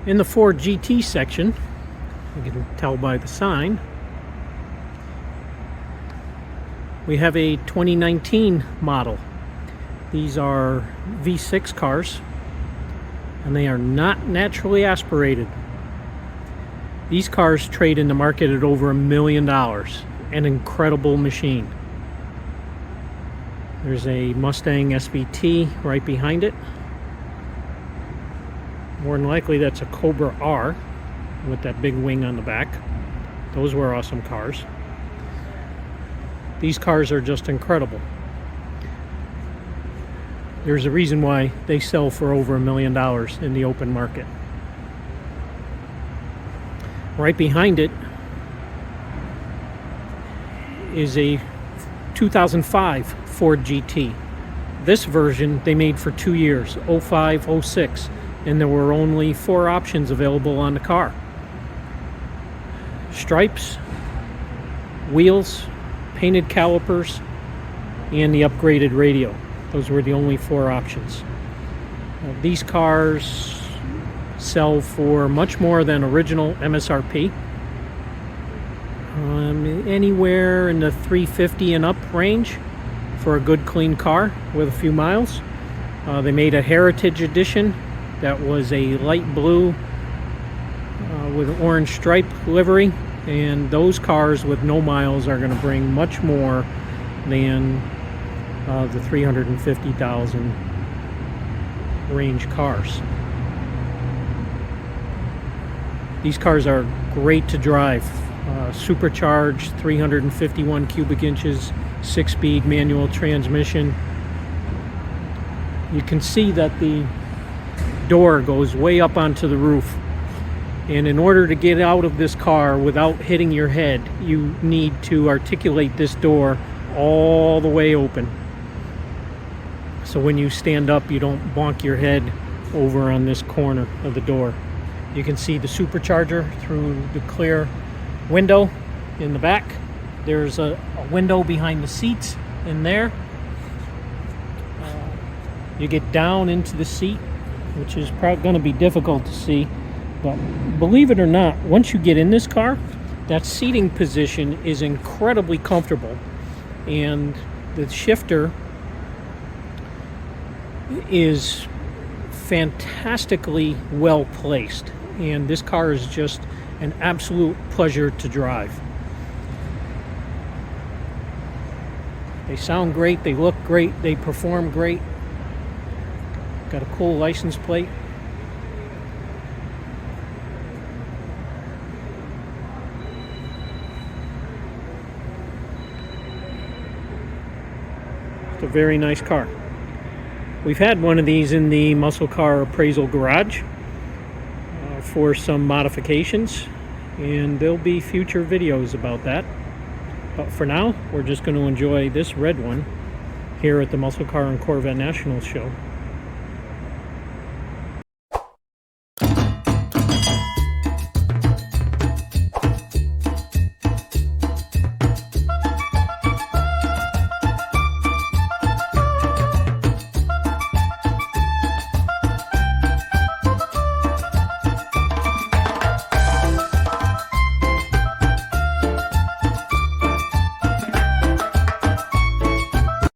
In the Ford GT section, you can tell by the sign, we have a 2019 model. These are V6 cars, and they are not naturally aspirated. These cars trade in the market at over $1 million. An incredible machine. There's a Mustang SVT right behind it. More than likely that's a Cobra R with that big wing on the back. Those were awesome cars. These cars are just incredible. There's a reason why they sell for over $1 million in the open market. Right behind it is a 2005 Ford GT. This version they made for 2 years, 05, 06, and there were only 4 options available on the car. Stripes, wheels, painted calipers, and the upgraded radio. Those were the only 4 options. These cars sell for much more than original MSRP. Anywhere in the $350 and up range for a good clean car with a few miles. They made a Heritage Edition that was a light blue with an orange stripe livery, and those cars with no miles are going to bring much more than the 350,000 range cars. These cars are great to drive. Supercharged, 351 cubic inches, 6-speed manual transmission. You can see that the door goes way up onto the roof, and in order to get out of this car without hitting your head, you need to articulate this door all the way open, so when you stand up you don't bonk your head over on this corner of the door. You can see the supercharger through the clear window in the back. There's a window behind the seats in there. You get down into the seat, which is probably going to be difficult to see, but believe it or not, once you get in this car, that seating position is incredibly comfortable, and the shifter is fantastically well placed, and this car is just an absolute pleasure to drive. They sound great, they look great, they perform great. Got a cool license plate. It's a very nice car. We've had one of these in the Muscle Car Appraisal garage for some modifications, and there'll be future videos about that. But for now, we're just going to enjoy this red one here at the Muscle Car and Corvette National Show.